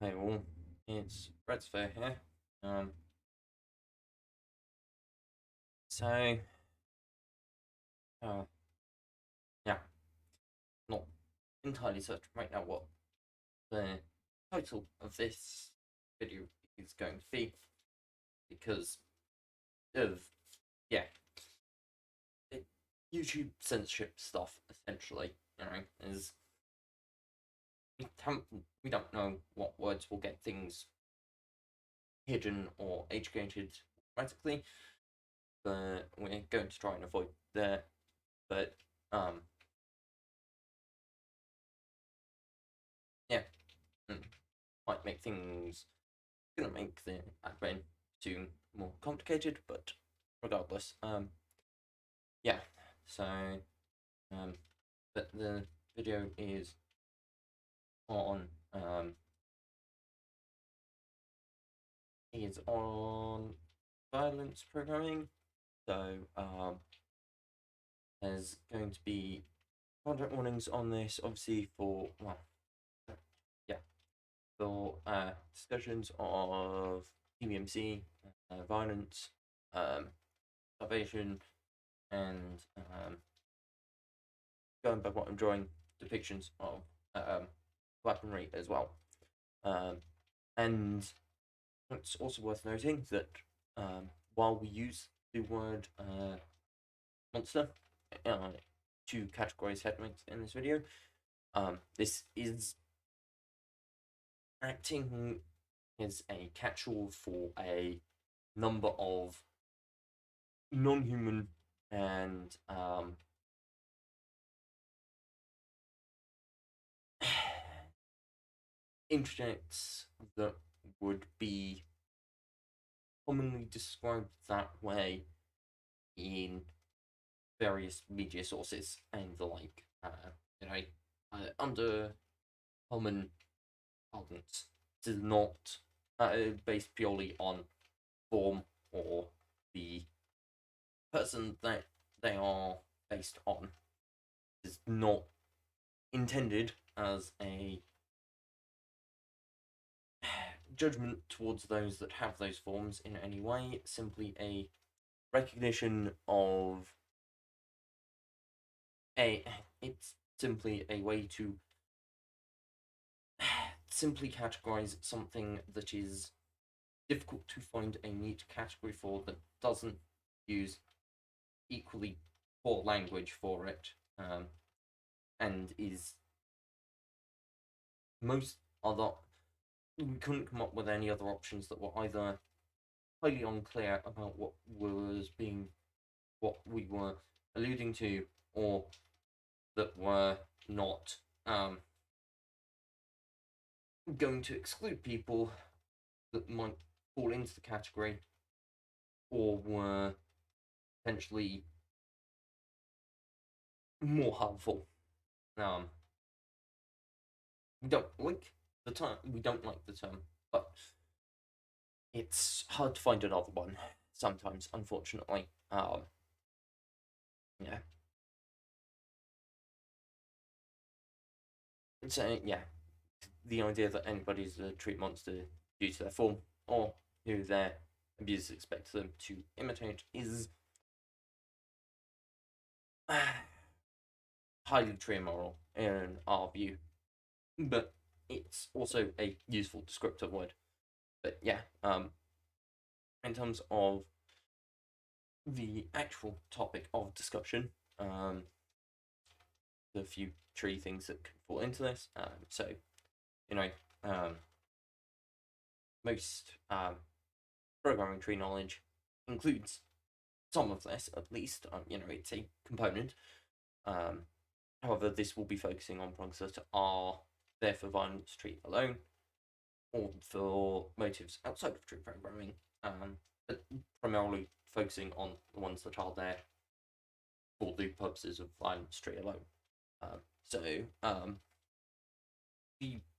Hey all, it's Redsphere here. Um, so, uh, yeah, not entirely certain right now what the title of this video is going to be because of, yeah, it, YouTube censorship stuff, essentially, is we don't know what words will get things hidden or age-gated automatically, but we're going to try and avoid that, but, yeah. Might make things gonna make the admin too more complicated, but regardless, yeah. So, but the video on um is on violence programming. So, there's going to be content warnings on this, obviously for well, yeah, for discussions of TBMC, violence, starvation, and going by what I'm drawing, depictions of weaponry as well. And it's also worth noting that while we use the word monster to categorize headmates in this video, this is acting as a catch-all for a number of non-human and interjects that would be commonly described that way in various media sources and the like. You know, under common parlance, this is not based purely on form or the person that they are based on. Is not intended as a judgment towards those that have those forms in any way, simply a recognition of it's simply a way to simply categorize something that is difficult to find a neat category for, that doesn't use equally poor language for it, and is most other. We couldn't come up with any other options that were either highly unclear about what we were alluding to, or that were not going to exclude people that might fall into the category, or were potentially more harmful. We don't like the term. We don't like the term, but it's hard to find another one sometimes, unfortunately. Yeah. So yeah, the idea that anybody's a treat monster due to their form or who their abusers expect them to imitate is highly true immoral in our view, but it's also a useful descriptive word. But yeah, in terms of the actual topic of discussion, the few tree things that can fall into this. So, you know, most programming tree knowledge includes some of this, at least. It's a component. However, this will be focusing on prongs that are there for violence tree alone, or for motives outside of tree programming, but primarily focusing on the ones that are there for the purposes of violence tree alone. So,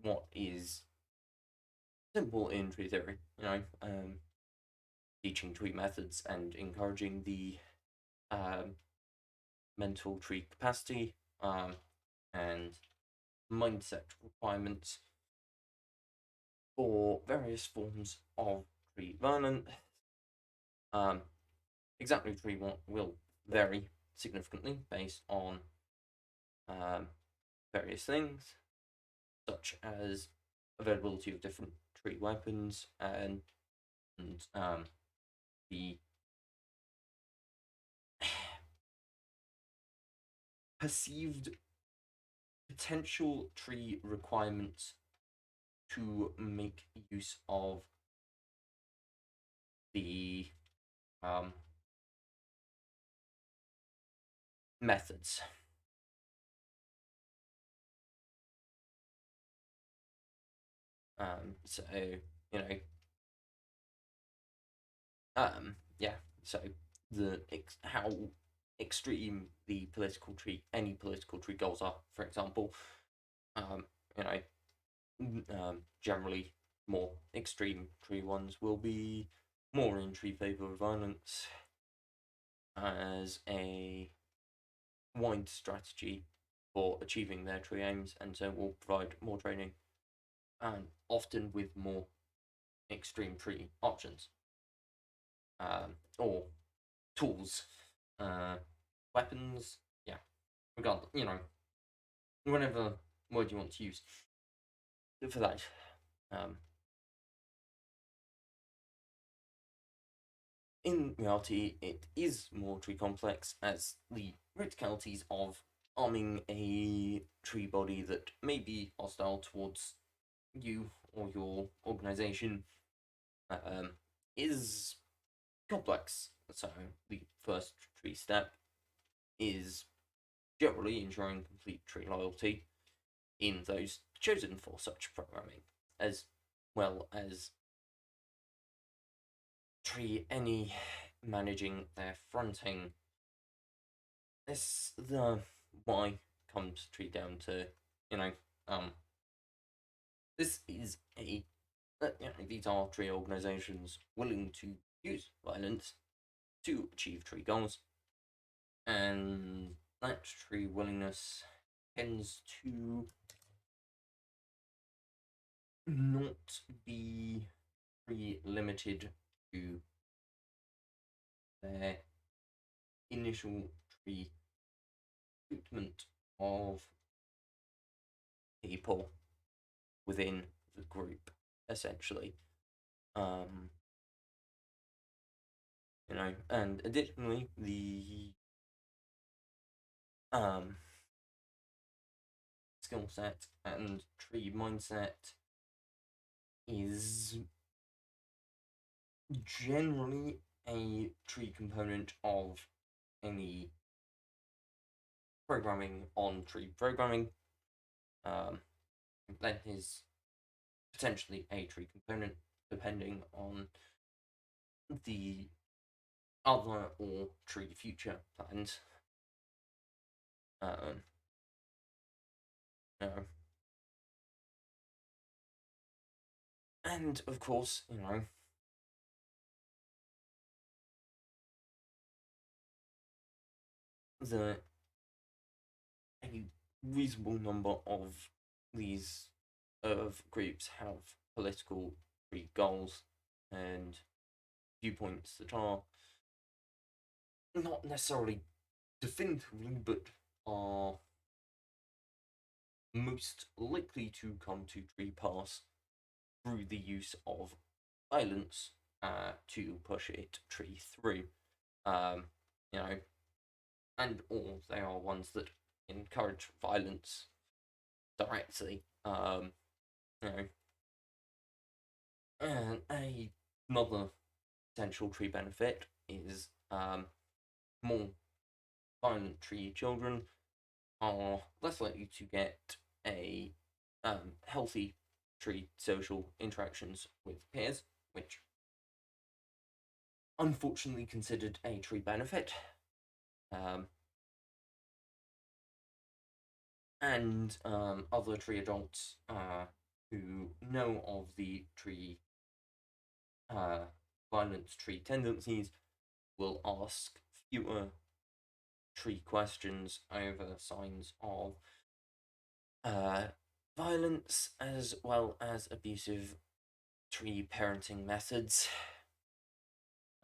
what is simple in tree theory, teaching tree methods and encouraging the mental tree capacity and mindset requirements for various forms of tree violence. Exactly tree will vary significantly based on various things, such as availability of different tree weapons and the perceived potential tree requirements to make use of the methods. So you know, yeah. So how extreme the political tree, any political tree goals are, for example, you know, generally more extreme tree ones will be more in tree favor of violence as a wide strategy for achieving their tree aims, and so will provide more training and often with more extreme tree options or tools, weapons, yeah, regardless, whatever word you want to use for that. In reality, it is more tree complex, as the practicalities of arming a tree body that may be hostile towards you or your organization is complex. So, the first tree step is generally ensuring complete tree loyalty in those chosen for such programming, as well as tree any managing their fronting. The why comes tree down to, you know, this is these are tree organizations willing to use violence to achieve tree goals, and that tree willingness tends to not be limited to their initial tree treatment of people within the group, essentially. And additionally, the skill set and tree mindset is generally a tree component of any programming on tree programming. That is potentially a tree component depending on the other or tree future plans. No. And of course, the a reasonable number of these groups have political goals and viewpoints that are not necessarily definitively, but are most likely to come to tree pass through the use of violence to push it tree through. You know, and or they are ones that encourage violence directly. You know, and another potential tree benefit is more violent tree children are less likely to get a healthy tree social interactions with peers, which unfortunately considered a tree benefit. And other tree adults who know of the tree violent tree tendencies will ask fewer tree questions over signs of violence as well as abusive tree parenting methods.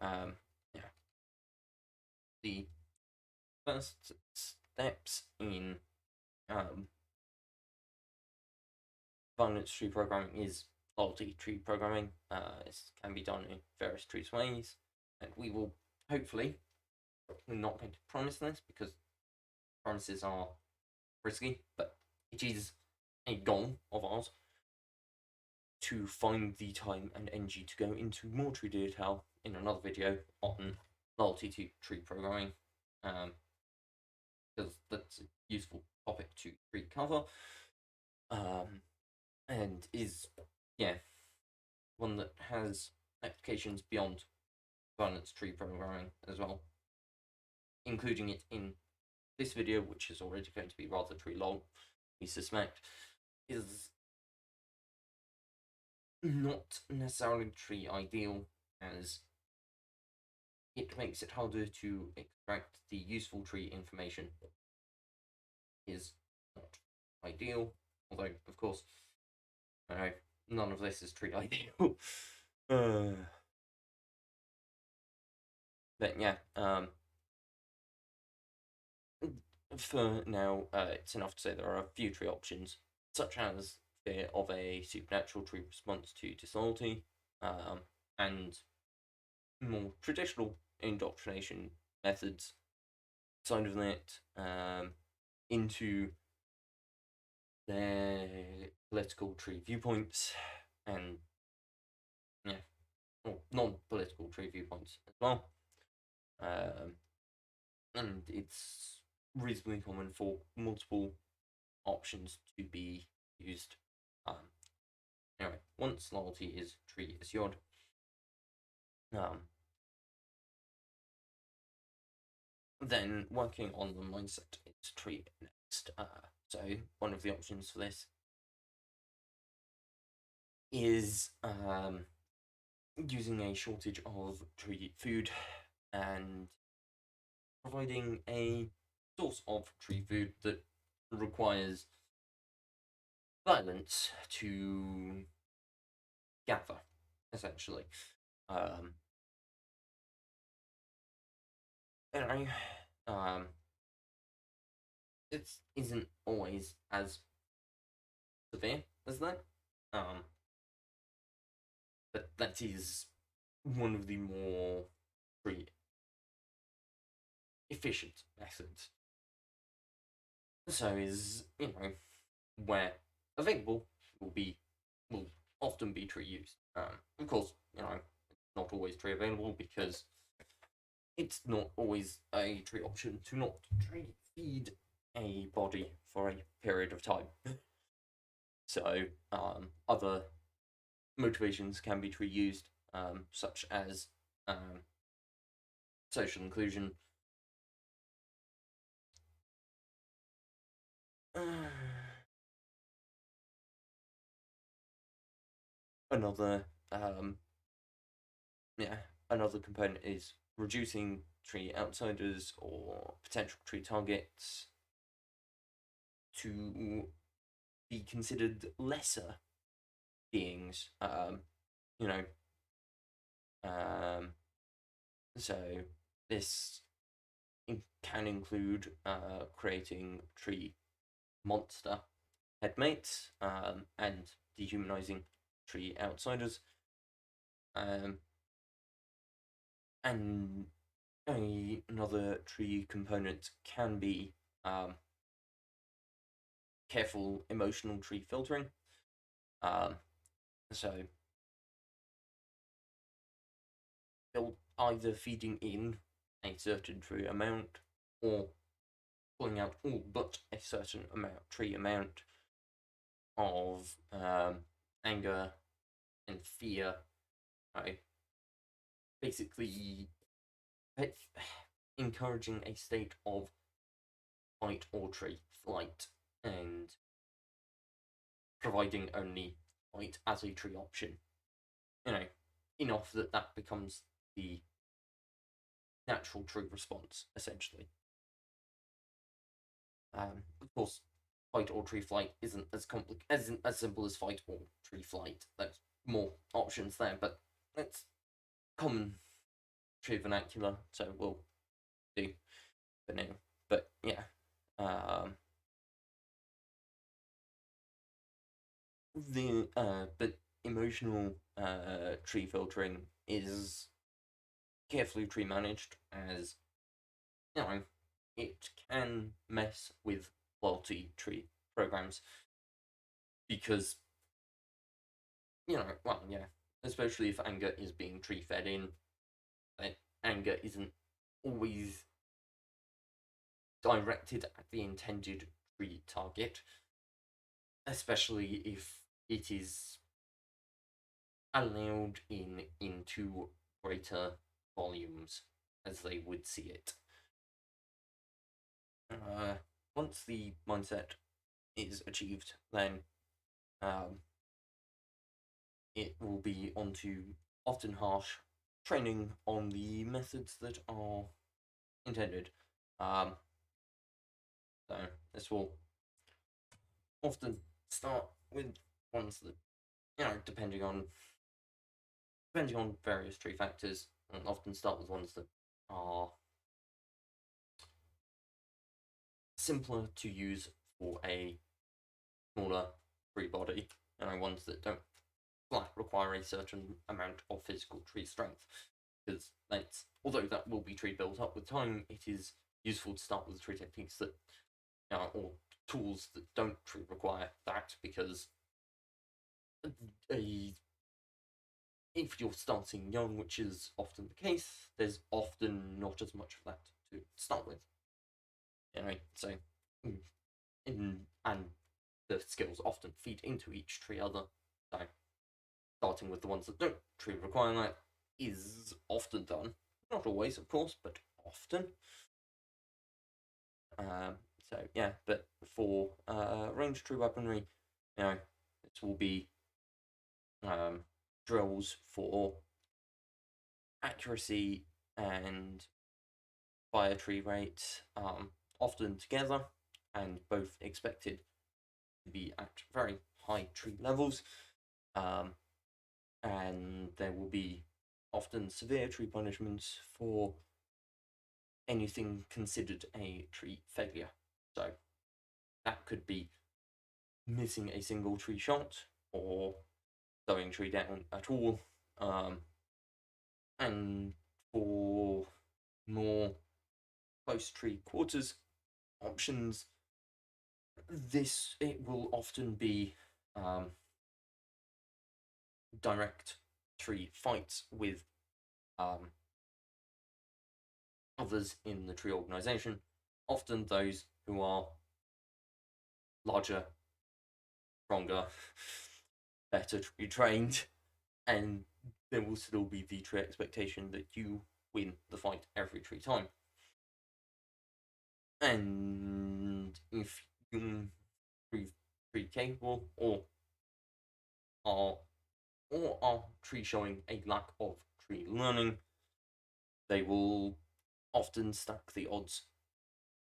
Yeah. The first steps in abundance tree programming is loyalty tree programming. It can be done in various trees ways, and we will hopefully, we're not going to promise this because promises are risky, but it is a goal of ours to find the time and energy to go into more tree detail in another video on loyalty to tree programming, because that's a useful topic to recover, and is, yeah, one that has applications beyond abundance tree programming as well, including it in this video, which is already going to be rather tree long, we suspect, is not necessarily tree ideal, as it makes it harder to extract the useful tree information. Is not ideal, although, of course, none of this is tree ideal. But yeah, for now, it's enough to say there are a few tree options, such as fear of a supernatural tree response to disloyalty, and more traditional indoctrination methods side of that, into their political tree viewpoints, and yeah, or non-political tree viewpoints as well. And it's reasonably common for multiple options to be used. Anyway, once loyalty is tree assured, then working on the mindset is tree next. So one of the options for this is using a shortage of tree food and providing a source of tree food that requires violence to gather, essentially. Anyway, it isn't always as severe as that. But that is one of the more free, efficient methods. So is, where available will often be tree used. Of course, it's not always tree available because it's not always a tree option to not tree feed a body for a period of time. So other motivations can be tree used, such as social inclusion. Another another component is reducing tree outsiders or potential tree targets to be considered lesser beings. So this can include creating tree monster headmates, and dehumanizing tree outsiders, and another tree component can be careful emotional tree filtering. So they'll either feeding in a certain tree amount or pulling out all but a certain tree amount of anger and fear. Right? Basically, encouraging a state of fight or tree flight, and providing only fight as a tree option. Enough that becomes the natural tree response, essentially. Of course, fight or tree flight isn't as simple as fight or tree flight. There's more options there, but it's common tree vernacular, so we'll do for now. But yeah, but emotional tree filtering is carefully tree managed, as you know, it can mess with loyalty tree programs because well, yeah, especially if anger is being tree fed in, then anger isn't always directed at the intended tree target, especially if it is allowed into greater volumes as they would see it. Once the mindset is achieved, then it will be onto often harsh training on the methods that are intended. So this will often start with ones that, depending on various tree factors, and often start with ones that are simpler to use for a smaller tree body, ones that don't require a certain amount of physical tree strength. Because although that will be tree built up with time, it is useful to start with tree techniques that, or tools that don't require that, because if you're starting young, which is often the case, there's often not as much of that to start with. So and the skills often feed into each tree other. So starting with the ones that don't tree require that is often done. Not always, of course, but often. So yeah, but for ranged tree weaponry, it will be drills for accuracy and fire tree rate, often together, and both expected to be at very high tree levels. And there will be often severe tree punishments for anything considered a tree failure. So that could be missing a single tree shot, or slowing tree down at all. And for more close tree quarters options, it will often be direct tree fights with others in the tree organization, often those who are larger, stronger, better tree trained, and there will still be the tree expectation that you win the fight every tree time. And if you prove tree capable, or are tree showing a lack of tree learning, they will often stack the odds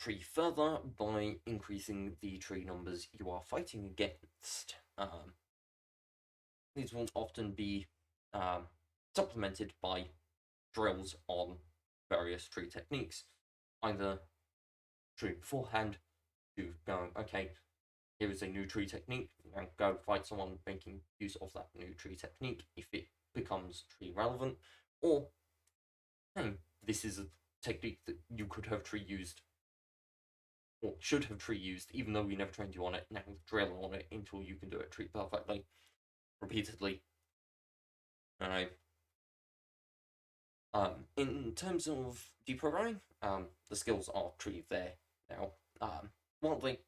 tree further by increasing the tree numbers you are fighting against. These will often be supplemented by drills on various tree techniques, either tree beforehand to go, okay, here is a new tree technique, and go fight someone making use of that new tree technique if it becomes tree relevant, or hey, this is a technique that you could have tree used, or should have tree used, even though we never trained you on it. Now drill on it until you can do it tree perfectly, repeatedly. Alright. In terms of deprogramming, the skills are tree there now. While they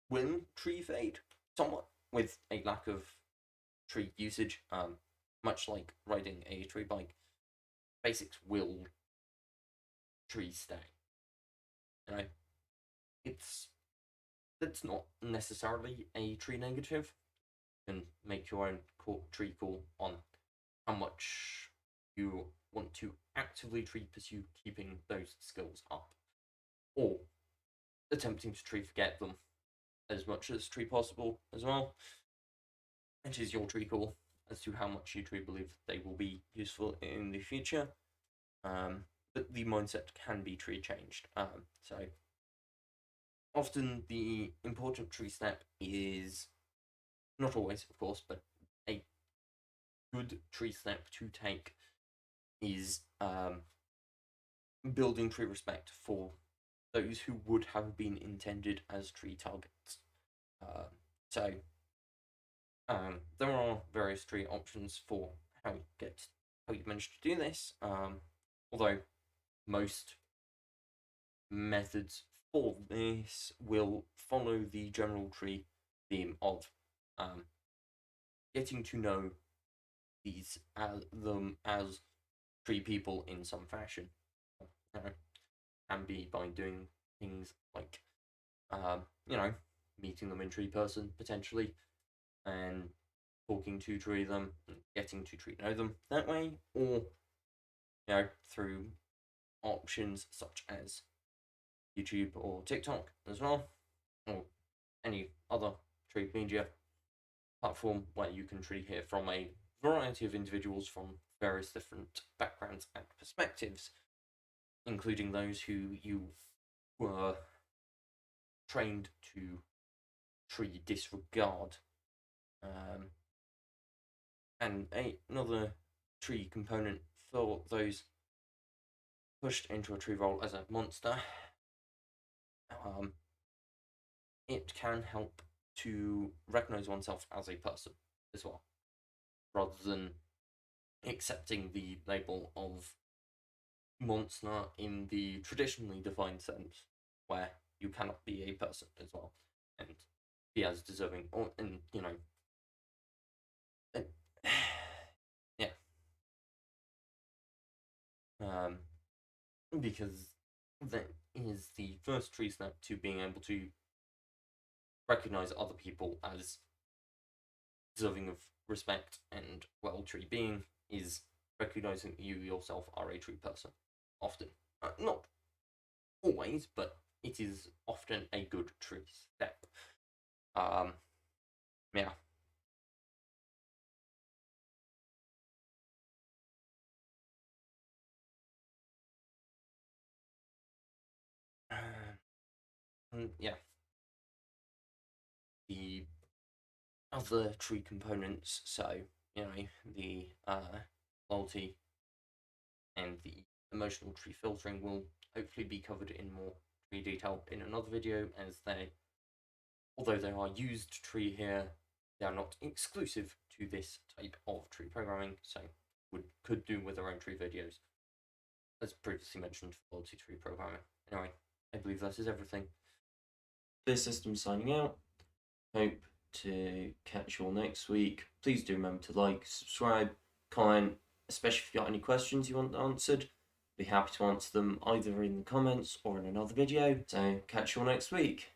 will tree fade somewhat with a lack of tree usage, much like riding a tree bike, basics will tree stay. It's not necessarily a tree negative. You can make your own tree call on how much you want to actively tree pursue keeping those skills up, or attempting to tree forget them as much as tree possible as well, which is your tree call. as to how much you truly believe they will be useful in the future. But the mindset can be tree changed. So often the important tree step is, not always, of course, but a good tree step to take is building tree respect for those who would have been intended as tree targets. So there are various tree options for how you manage to do this. Although most methods for this will follow the general tree theme of getting to know them as tree people in some fashion. Can be by doing things like meeting them in tree person potentially, and talking to tree them, and getting to tree know them that way, or through options such as YouTube or TikTok as well, or any other tree media platform where you can truly hear from a variety of individuals from various different backgrounds and perspectives, including those who you were trained to tree disregard. And another tree component for those pushed into a tree role as a monster, it can help to recognize oneself as a person as well, rather than accepting the label of monster in the traditionally defined sense, where you cannot be a person as well and be as deserving, or yeah, because that is the first tree step to being able to recognize other people as deserving of respect and tree being is recognizing that you yourself are a tree person. Often, not always, but it is often a good tree step. Yeah. Yeah. The other tree components, so the loyalty and the emotional tree filtering will hopefully be covered in more tree detail in another video, as although they are used tree here, they are not exclusive to this type of tree programming, so could do with their own tree videos, as previously mentioned for loyalty tree programming. Anyway, I believe that is everything. This system signing out. Hope to catch you all next week. Please do remember to like, subscribe, comment, especially if you've got any questions you want answered. Be happy to answer them either in the comments or in another video. So catch you all next week.